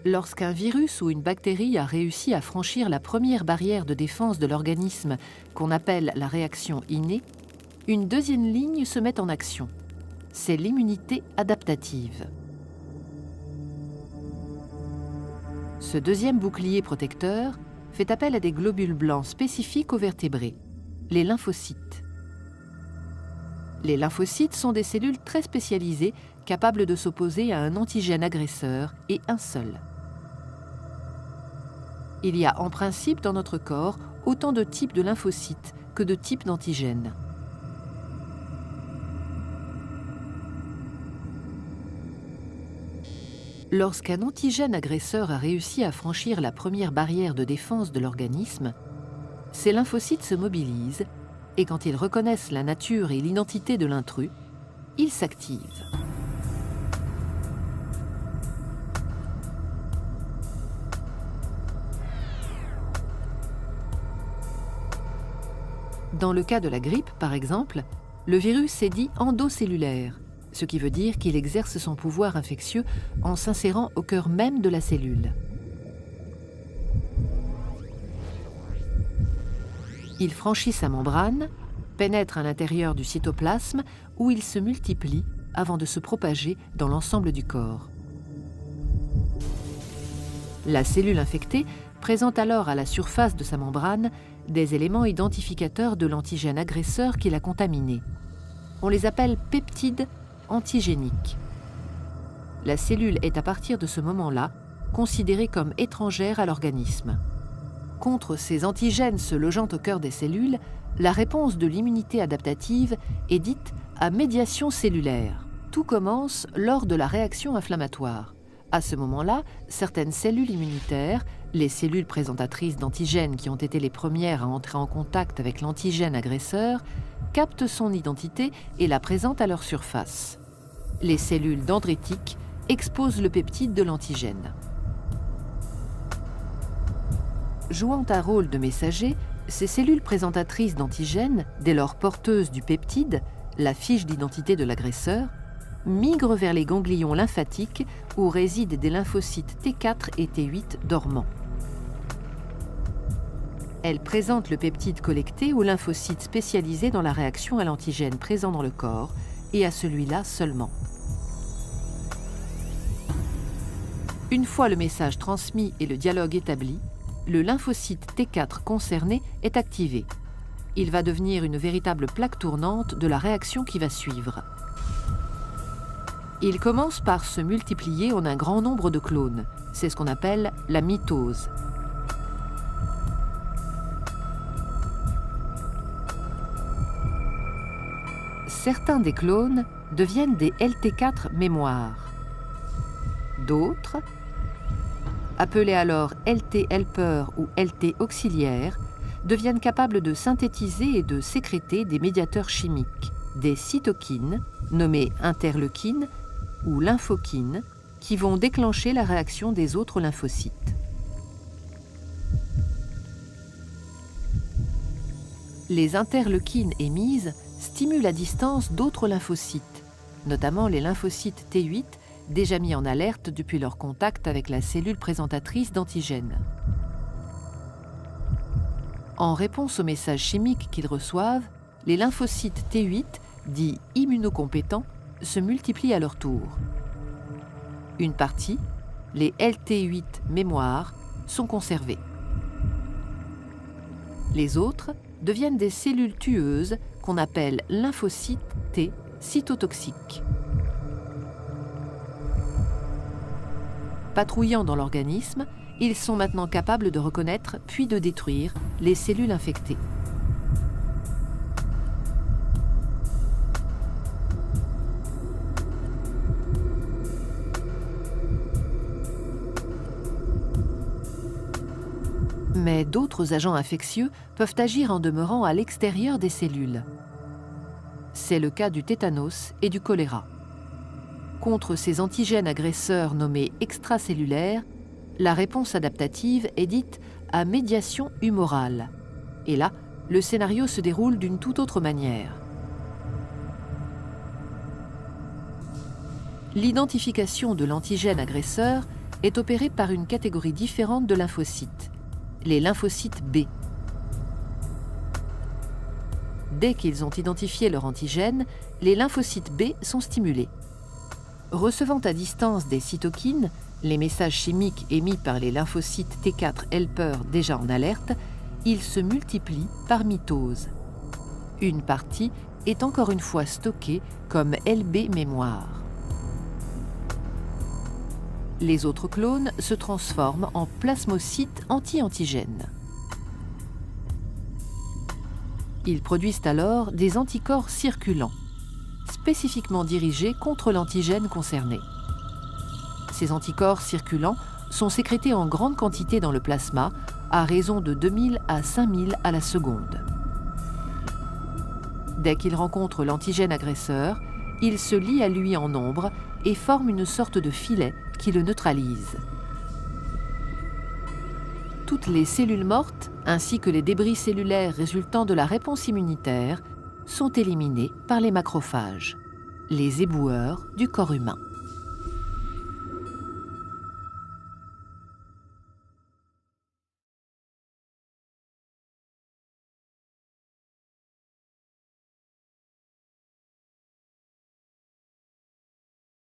Lorsqu'un virus ou une bactérie a réussi à franchir la première barrière de défense de l'organisme, qu'on appelle la réaction innée, une deuxième ligne se met en action. C'est l'immunité adaptative. Ce deuxième bouclier protecteur fait appel à des globules blancs spécifiques aux vertébrés, les lymphocytes. Les lymphocytes sont des cellules très spécialisées, capables de s'opposer à un antigène agresseur et un seul. Il y a en principe dans notre corps autant de types de lymphocytes que de types d'antigènes. Lorsqu'un antigène agresseur a réussi à franchir la première barrière de défense de l'organisme, ces lymphocytes se mobilisent et quand ils reconnaissent la nature et l'identité de l'intrus, ils s'activent. Dans le cas de la grippe, par exemple, le virus est dit endocellulaire, ce qui veut dire qu'il exerce son pouvoir infectieux en s'insérant au cœur même de la cellule. Il franchit sa membrane, pénètre à l'intérieur du cytoplasme où il se multiplie avant de se propager dans l'ensemble du corps. La cellule infectée présente alors à la surface de sa membrane des éléments identificateurs de l'antigène agresseur qui l'a contaminé. On les appelle peptides antigéniques. La cellule est à partir de ce moment-là considérée comme étrangère à l'organisme. Contre ces antigènes se logeant au cœur des cellules, la réponse de l'immunité adaptative est dite à médiation cellulaire. Tout commence lors de la réaction inflammatoire. À ce moment-là, certaines cellules immunitaires, les cellules présentatrices d'antigènes qui ont été les premières à entrer en contact avec l'antigène agresseur, captent son identité et la présentent à leur surface. Les cellules dendritiques exposent le peptide de l'antigène. Jouant un rôle de messager, ces cellules présentatrices d'antigènes, dès lors porteuses du peptide, la fiche d'identité de l'agresseur, migrent vers les ganglions lymphatiques où résident des lymphocytes T4 et T8 dormants. Elles présentent le peptide collecté aux lymphocytes spécialisés dans la réaction à l'antigène présent dans le corps et à celui-là seulement. Une fois le message transmis et le dialogue établi, le lymphocyte T4 concerné est activé. Il va devenir une véritable plaque tournante de la réaction qui va suivre. Il commence par se multiplier en un grand nombre de clones. C'est ce qu'on appelle la mitose. Certains des clones deviennent des LT4 mémoires. D'autres, appelés alors LT helper ou LT auxiliaires, deviennent capables de synthétiser et de sécréter des médiateurs chimiques, des cytokines, nommées interleukines ou lymphokines, qui vont déclencher la réaction des autres lymphocytes. Les interleukines émises stimulent à distance d'autres lymphocytes, notamment les lymphocytes T8, déjà mis en alerte depuis leur contact avec la cellule présentatrice d'antigènes. En réponse aux messages chimiques qu'ils reçoivent, les lymphocytes T8, dits immunocompétents, se multiplient à leur tour. Une partie, les LT8 mémoires, sont conservées. Les autres deviennent des cellules tueuses qu'on appelle lymphocytes T cytotoxiques. Patrouillant dans l'organisme, ils sont maintenant capables de reconnaître puis de détruire les cellules infectées. Mais d'autres agents infectieux peuvent agir en demeurant à l'extérieur des cellules. C'est le cas du tétanos et du choléra. Contre ces antigènes agresseurs nommés extracellulaires, la réponse adaptative est dite à médiation humorale. Et là, le scénario se déroule d'une toute autre manière. L'identification de l'antigène agresseur est opéré par une catégorie différente de lymphocytes, les lymphocytes B. Dès qu'ils ont identifié leur antigène, les lymphocytes B sont stimulés. Recevant à distance des cytokines, les messages chimiques émis par les lymphocytes T4 helper déjà en alerte, ils se multiplient par mitose. Une partie est encore une fois stockée comme LB mémoire. Les autres clones se transforment en plasmocytes anti-antigènes. Ils produisent alors des anticorps circulants, spécifiquement dirigés contre l'antigène concerné. Ces anticorps circulants sont sécrétés en grande quantité dans le plasma, à raison de 2000 à 5000 à la seconde. Dès qu'ils rencontrent l'antigène agresseur, ils se lient à lui en nombre et forment une sorte de filet qui le neutralise. Toutes les cellules mortes, ainsi que les débris cellulaires résultant de la réponse immunitaire, sont éliminés par les macrophages, les éboueurs du corps humain.